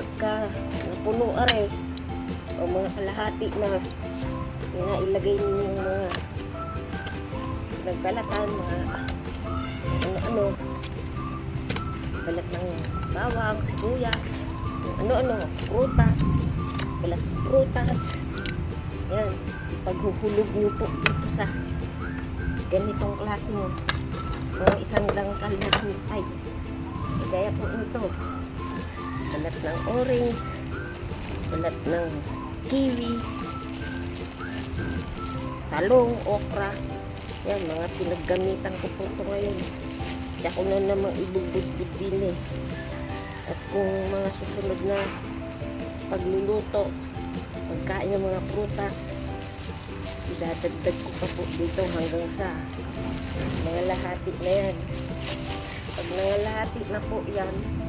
pagka napuno are o mga kalahati na ilagay ninyo yung mga pinagbalatan, mga ano-ano, balat ng bawang, sibuyas, ano-ano, prutas, balat ng prutas. Yan, paghuhulog nyo po dito sa ganitong klase mo, mga isang dangkal na hintay. Kaya po ito, balat ng orange, balat ng kiwi, talong, okra. Yan, mga pinaggamitan ko po ito ngayon. Siya ko na namang ibugbud din eh. At kung mga susunod na pagluluto, pagkain ng mga prutas, idadagdag ko pa po dito hanggang sa mga lahati na yan. Pag nangalahati na po yan,